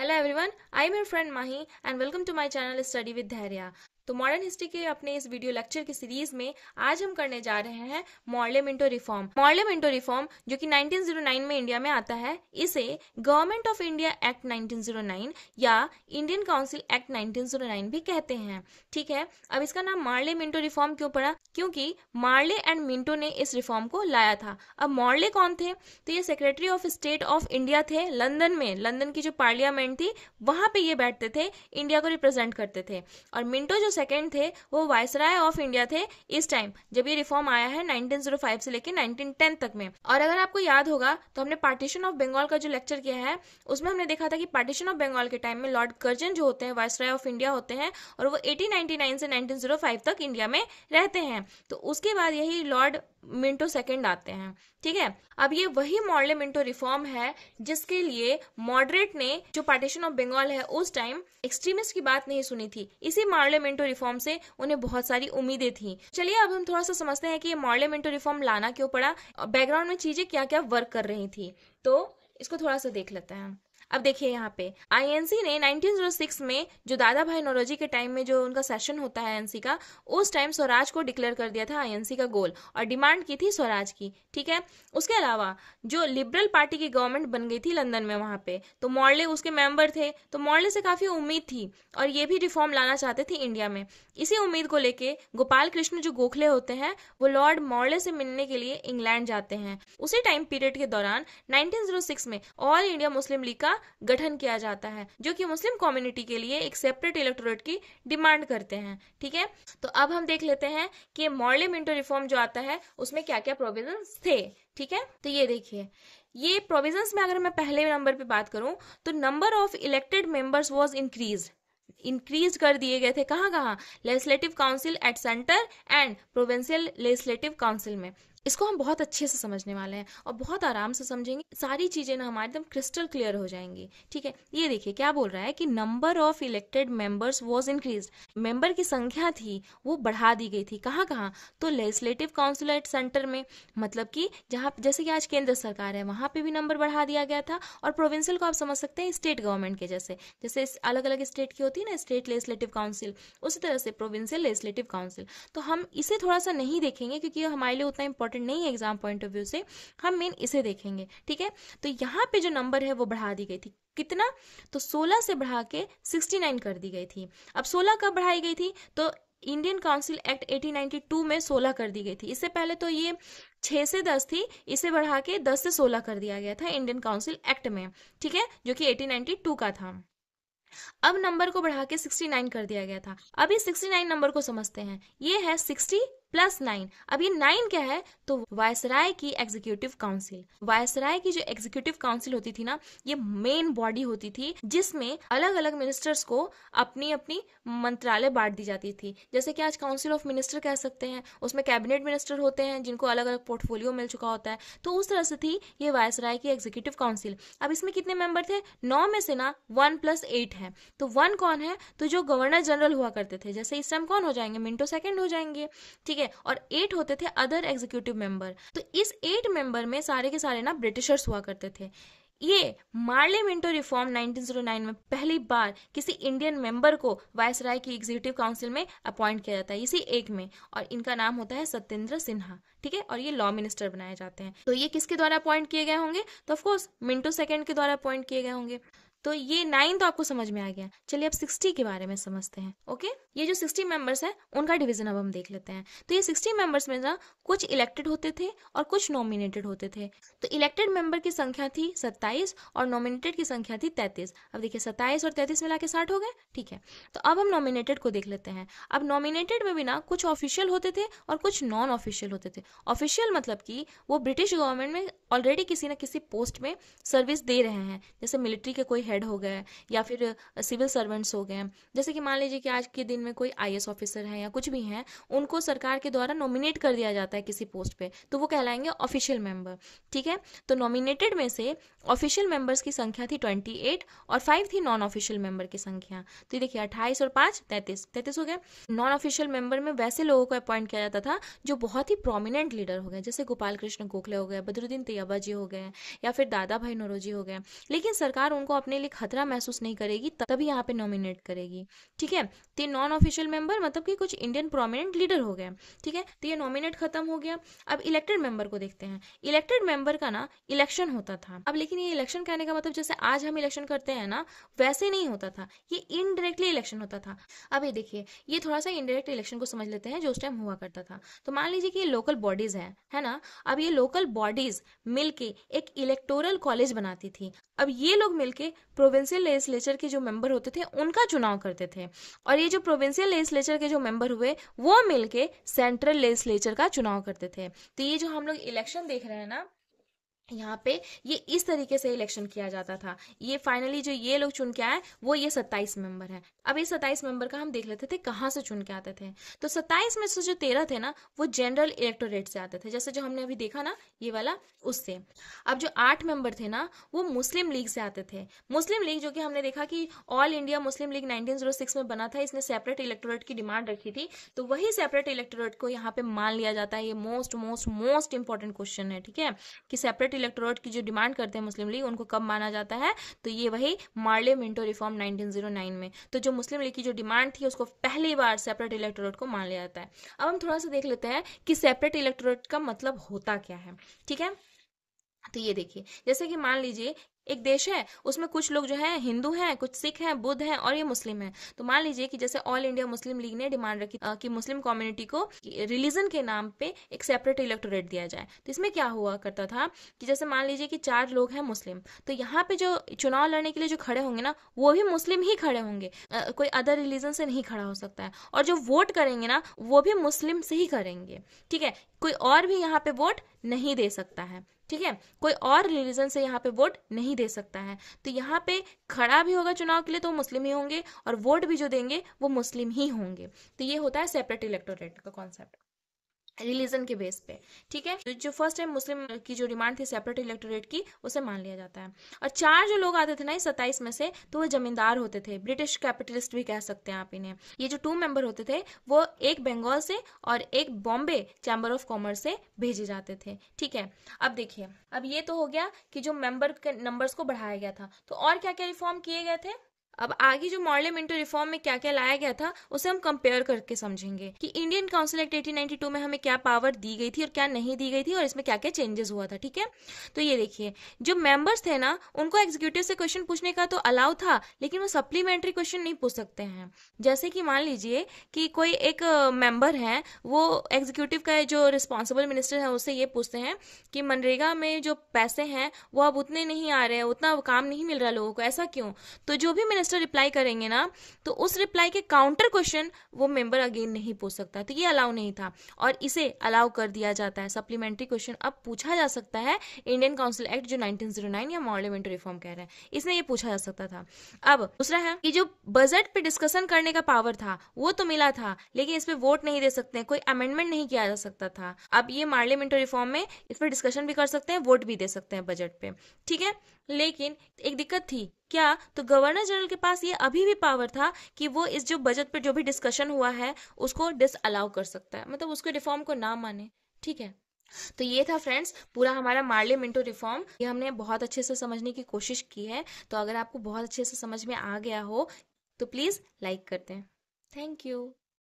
Hello everyone, I am your friend Mahi and welcome to my channel study with Dhairya. तो modern history के अपने इस video lecture की series में आज हम करने जा रहे हैं Morley Minto reform. Morley Minto reform जो कि 1909 में इंडिया में आता है, इसे गवर्नमेंट ऑफ इंडिया एक्ट 1909 या इंडियन काउंसिल एक्ट 1909 भी कहते हैं। ठीक है, अब इसका नाम मॉर्ले मिंटो रिफॉर्म क्यों पड़ा? क्योंकि मॉर्ले एंड मिंटो ने इस रिफॉर्म को लाया था। अब मॉर्ले कौन थे? तो ये secretary of state of India थे लंदन में। लंदन की जो पार्लियामेंट थी वहां पे ये बैठते थे, इंडिया को रिप्रेजेंट करते थे। और मिंटो जो सेकंड थे वो वायसराय ऑफ इंडिया थे इस टाइम जब ये रिफॉर्म आया है 1905 से लेकर 1910 तक में। और अगर आपको याद होगा तो हमने पार्टीशन ऑफ बंगाल का जो लेक्चर किया है उसमें हमने देखा था कि पार्टीशन ऑफ बंगाल के टाइम में लॉर्ड कर्जन जो होते हैं वायसराय ऑफ इंडिया होते हैं और वो 1899 से 1905 तक इंडिया में रहते हैं। तो उसके बाद यही लॉर्ड मिंटो सेकंड आते हैं। ठीक है, अब ये वही मॉर्ले मिंटो रिफॉर्म है जिसके लिए मॉडरेट ने जो पार्टीशन ऑफ बंगाल है उस टाइम एक्सट्रीमिस्ट की बात नहीं सुनी थी। इसी मॉर्ले मिंटो रिफॉर्म से उन्हें बहुत सारी उम्मीदें थी। चलिए अब हम थोड़ा सा समझते हैं कि ये मॉर्ले मिंटो रिफॉर्म लाना क्यों पड़ा, बैकग्राउंड में चीजें क्या क्या वर्क कर रही थी। तो इसको थोड़ा सा देख लेते हैं। अब देखिए यहाँ पे आईएनसी ने 1906 में जो दादा भाई नौरोजी के टाइम में जो उनका सेशन होता है आईएनसी का, उस टाइम स्वराज को डिक्लेयर कर दिया था आईएनसी का गोल और डिमांड की थी स्वराज की। ठीक है, उसके अलावा जो लिबरल पार्टी की गवर्नमेंट बन गई थी लंदन में वहां पे, तो मॉर्ले उसके मेंबर थे, तो मॉर्ले से काफी उम्मीद थी और ये भी रिफॉर्म लाना चाहते थे इंडिया में। इसी उम्मीद को लेके गोपाल कृष्ण जो गोखले होते हैं वो लॉर्ड मॉर्ले से मिलने के लिए इंग्लैंड जाते हैं। उसी टाइम पीरियड के दौरान 1906 में ऑल इंडिया मुस्लिम लीग का गठन किया जाता है जो कि मुस्लिम कम्युनिटी के लिए एक सेपरेट इलेक्टोरेट की डिमांड करते हैं। ठीक है, तो अब हम देख लेते हैं कि मॉर्ले मिंटो रिफॉर्म जो आता है उसमें क्या क्या प्रोविजंस थे। ठीक है, तो ये देखिए, ये प्रोविजंस में अगर मैं पहले नंबर पे बात करूं तो number of elected members was increase कर दिए गए थे। कहाँ कहाँ? Legislative council at centre and provincial legislative council में। इसको हम बहुत अच्छे से समझने वाले हैं और बहुत आराम से समझेंगे, सारी चीजें ना हमारे एकदम क्रिस्टल क्लियर हो जाएंगी। ठीक है, ये देखिए क्या बोल रहा है कि number of elected members was increase, member की संख्या थी वो बढ़ा दी गई थी। कहाँ कहाँ? तो लेजिस्लेटिव काउंसिल एट सेंटर में, मतलब कि जहाँ जैसे कि आज केंद्र सरकार है वहां पे भी नंबर बढ़ा दिया गया था। और प्रोविंशियल को आप समझ सकते हैं स्टेट गवर्नमेंट के जैसे, जैसे अलग अलग स्टेट की होती है ना स्टेट लेजिस्लेटिव काउंसिल, उसी तरह से प्रोविंशियल लेजिस्लेटिव काउंसिल। तो हम इसे थोड़ा सा नहीं देखेंगे क्योंकि हमारे लिए उतना इंपॉर्टेंट नहीं है एग्जाम पॉइंट ऑफ व्यू से, हम मेन इसे देखेंगे। ठीक है, तो यहाँ पे जो नंबर है वो बढ़ा दी गई थी। कितना? तो 16 से बढ़ा के 69 कर दी गई थी। अब 16 कब बढ़ाई गई थी? तो इंडियन काउंसिल एक्ट 1892 में 16 कर दी गई थी। इससे पहले तो ये 6 से 10 थी, इसे बढ़ा के 10 से 16 कर दिया गया था इंडियन काउंसिल एक्ट में। ठीक है, जो कि 1892 का था। अब नंबर को बढ़ा के 69 कर दिया गया था। अब इस 69 नंबर को समझते हैं, ये है 60 प्लस 9। अब ये 9 क्या है? तो वायसराय की एग्जीक्यूटिव काउंसिल। वायसराय की जो एग्जीक्यूटिव काउंसिल होती थी ना, ये मेन बॉडी होती थी जिसमें अलग अलग मिनिस्टर्स को अपनी अपनी मंत्रालय बांट दी जाती थी। जैसे कि आज काउंसिल ऑफ मिनिस्टर कह सकते हैं, उसमें कैबिनेट मिनिस्टर होते हैं जिनको अलग अलग पोर्टफोलियो मिल चुका होता है। तो उस तरह से थी ये वायसराय की एग्जीक्यूटिव काउंसिल। अब इसमें कितने मेंबर थे? 9 में से ना 1 + 8 है। तो 1 कौन है? तो जो गवर्नर जनरल हुआ करते थे, जैसे इस टाइम कौन हो जाएंगे? मिंटो सेकंड हो जाएंगे। ठीक है, और 8 होते थे अदर एग्जीक्यूटिव मेंबर। तो इस 8 मेंबर में सारे के सारे ना ब्रिटिशर्स हुआ करते थे। ये मॉर्ले मिंटो रिफॉर्म 1909 में पहली बार किसी इंडियन मेंबर को वायसराय की एग्जीक्यूटिव काउंसिल में अपॉइंट किया जाता है, इसी एक में, और इनका नाम होता है सत्येंद्र सिन्हा। ठीक है, और ये लॉ मिनिस्टर बनाए जाते हैं। तो ये किसके द्वारा अपॉइंट किए गए होंगे? तो ऑफकोर्स मिंटो सेकंड के द्वारा अपॉइंट किए गए होंगे। तो ये 9 तो आपको समझ में आ गया। चलिए अब 60 के बारे में समझते हैं। ओके, ये जो 60 मेंबर्स हैं उनका डिवीजन अब हम देख लेते हैं। तो ये 60 मेंबर्स में ना कुछ इलेक्टेड होते थे और कुछ नॉमिनेटेड होते थे। तो इलेक्टेड मेंबर की संख्या थी 27 और नॉमिनेटेड की संख्या थी 33। अब देखिए 27 और 33 मिला के 60 हो गए। ठीक है, तो अब हम नॉमिनेटेड को देख लेते हैं। अब नॉमिनेटेड में भी ना कुछ ऑफिशियल होते थे और कुछ नॉन ऑफिशियल होते थे। ऑफिशियल मतलब कि वो ब्रिटिश गवर्नमेंट में ऑलरेडी किसी न किसी पोस्ट में सर्विस दे रहे हैं, जैसे मिलिट्री के कोई हेड हो गए या फिर सिविल सर्वेंट्स हो गए। जैसे कि मान लीजिए कि आज के दिन में कोई आईएएस ऑफिसर है या कुछ भी है, उनको सरकार के द्वारा नॉमिनेट कर दिया जाता है किसी पोस्ट पे, तो वो कहलाएंगे ऑफिशियल मेंबर। ठीक है, तो नॉमिनेटेड में से ऑफिशियल मेंबर्स की संख्या थी 28 और 5 थी नॉन ऑफिशियल मेंबर की संख्या। तो ये देखिए 28 और 5 33 हो गए। नॉन ऑफिशियल मेंबर में वैसे लोगों को अपॉइंट किया जाता था जो बहुत ही प्रोमिनेंट लीडर हो गए, जैसे गोपाल कृष्ण गोखले हो गए, बदरुद्दीन तैयबा जी हो गए, या फिर दादा भाई नौरोजी हो गए। लेकिन सरकार उनको अपने लिए खतरा महसूस नहीं करेगी तभी यहाँ पे नॉमिनेट करेगी। ठीक है, तो नॉन ऑफिशियल मेंबर मतलब कि कुछ इंडियन प्रोमिनेंट लीडर हो गए। ठीक है, तो ये नॉमिनेट खत्म हो गया। अब इलेक्टेड मेंबर को देखते हैं। इलेक्टेड मेंबर का ना इलेक्शन होता था। अब लेकिन ये इलेक्शन कहने का मतलब जैसे आज हम इलेक्शन करते हैं ना, वैसे नहीं होता था, ये इनडायरेक्टली इलेक्शन होता था। अब ये देखिए, ये थोड़ा सा इनडायरेक्ट इलेक्शन को समझ लेते हैं जो उस टाइम हुआ करता था। तो मान लीजिए कि ये लोकल बॉडीज है ना। अब ये लोकल बॉडीज मिलके एक इलेक्टोरल कॉलेज बनाती थी। अब ये लोग मिलके प्रोविंशियल लेजिस्लेचर के जो मेंबर होते थे उनका चुनाव करते थे, और ये जो प्रोविंशियल लेजिस्लेचर के जो मेंबर हुए वो मिलके सेंट्रल लेजिस्लेचर का चुनाव करते थे। तो ये जो हम लोग इलेक्शन देख रहे हैं ना, यहाँ पे ये इस तरीके से इलेक्शन किया जाता था। ये फाइनली जो ये लोग चुन के आए वो ये 27 मेंबर हैं। अब ये 27 मेंबर का हम देख लेते थे कहाँ से चुन के आते थे। तो 27 में से जो 13 थे ना वो जनरल इलेक्टोरेट से आते थे, जैसे जो हमने अभी देखा ना ये वाला, उससे। अब जो 8 मेंबर थे ना वो मुस्लिम लीग से आते थे। मुस्लिम लीग जो कि हमने देखा कि ऑल इंडिया मुस्लिम लीग 1906 में बना था, इसने सेपरेट इलेक्टोरेट की डिमांड रखी थी। तो वही सेपरेट इलेक्टोरेट को यहाँ पे मान लिया जाता है। ये most most most important question है। ठीक है, कि सेपरेट इलेक्टोरेट की जो डिमांड करते हैं मुस्लिम लीग उनको कब माना जाता है, तो ये वही मार्ले मिंटो रिफॉर्म 1909 में। तो जो मुस्लिम लीग की जो डिमांड थी उसको पहली बार सेपरेट इलेक्टोरेट को मान लिया जाता है। अब हम थोड़ा सा देख लेते हैं कि सेपरेट इलेक्टोरेट का मतलब होता क्या है। ठीक है, तो ये देखिए, जैसे कि मान लीजिए एक देश है, उसमें कुछ लोग जो है हिंदू हैं, कुछ सिख हैं, बुद्ध हैं और ये मुस्लिम हैं। तो मान लीजिए कि जैसे ऑल इंडिया मुस्लिम लीग ने डिमांड रखी कि मुस्लिम कम्युनिटी को रिलीजन के नाम पे एक सेपरेट इलेक्टोरेट दिया जाए। तो इसमें क्या हुआ करता था कि जैसे मान लीजिए कि 4 लोग हैं मुस्लिम, तो यहाँ पे जो चुनाव लड़ने के लिए जो खड़े होंगे ना वो भी मुस्लिम ही खड़े होंगे, कोई अदर रिलीजन से नहीं खड़ा हो सकता है। और जो वोट करेंगे ना वो भी मुस्लिम से ही करेंगे। ठीक है, कोई और भी यहाँ पे वोट नहीं दे सकता है। ठीक है, कोई और रिलीजन से यहाँ पे वोट नहीं दे सकता है। तो यहाँ पे खड़ा भी होगा चुनाव के लिए तो मुस्लिम ही होंगे, और वोट भी जो देंगे वो मुस्लिम ही होंगे। तो ये होता है सेपरेट इलेक्टोरेट का कॉन्सेप्ट रिलीजन के बेस पे। ठीक है, जो फर्स्ट टाइम मुस्लिम की जो डिमांड थी सेपरेट इलेक्टोरेट की उसे मान लिया जाता है। और 4 जो लोग आते थे ना इस 27 में से, तो वो जमींदार होते थे, ब्रिटिश कैपिटलिस्ट भी कह सकते हैं आप इन्हें। ये जो 2 मेंबर होते थे वो एक बंगाल से और एक बॉम्बे चैम्बर ऑफ कॉमर्स से भेजे जाते थे। ठीक है, अब देखिए, अब ये तो हो गया कि जो मेंबर के नंबर्स को बढ़ाया गया था। तो और क्या क्या रिफॉर्म किए गए थे। अब आगे जो मॉर्ले मिंटो रिफॉर्म में क्या क्या लाया गया था उसे हम कंपेयर करके समझेंगे कि इंडियन काउंसिल एक्ट 1892 में हमें क्या पावर दी गई थी और क्या नहीं दी गई थी और इसमें क्या क्या चेंजेस हुआ था। ठीक है, तो ये देखिए, जो मेंबर्स थे ना उनको एग्जीक्यूटिव से क्वेश्चन पूछने का तो अलाउ था, लेकिन वो सप्लीमेंट्री क्वेश्चन नहीं पूछ सकते हैं। जैसे कि मान लीजिए कि कोई एक मेंबर है, वो एग्जीक्यूटिव का जो रिस्पॉन्सिबल मिनिस्टर है उससे ये पूछते हैं कि मनरेगा में जो पैसे हैं वो अब उतने नहीं आ रहे हैं, उतना काम नहीं मिल रहा लोगों को, ऐसा क्यों। तो जो भी मिनिस्टर रिप्लाई करेंगे ना तो उस रिप्लाई के काउंटर क्वेश्चन वो मेंबर अगेन नहीं पूछ सकता। तो ये अलाउ नहीं था और इसे अलाउ कर दिया जाता है। सप्लीमेंट्री क्वेश्चन अब पूछा जा सकता है। इंडियन काउंसिल एक्ट जो 1909 या मॉर्ले मिंटो रिफॉर्म कह रहे हैं, इसमें ये पूछा जा सकता था। अब दूसरा है कि जो बजट पे डिस्कशन करने का पावर था वो तो मिला था, लेकिन इस पे वोट नहीं दे सकते, कोई अमेंडमेंट नहीं किया जा सकता था। अब ये मॉर्ले मिंटो रिफॉर्म में इस पर डिस्कशन भी कर सकते हैं, वोट भी दे सकते हैं बजट पे। ठीक है, लेकिन एक दिक्कत थी क्या, तो गवर्नर जनरल के पास ये अभी भी पावर था कि वो इस जो बजट पे जो भी डिस्कशन हुआ है उसको डिसअलाउ कर सकता है, मतलब उसके रिफॉर्म को ना माने। ठीक है, तो ये था फ्रेंड्स पूरा हमारा मॉर्ले मिंटो रिफॉर्म। ये हमने बहुत अच्छे से समझने की कोशिश की है। तो अगर आपको बहुत अच्छे से समझ में आ गया हो तो प्लीज़ लाइक करते हैं। Thank you.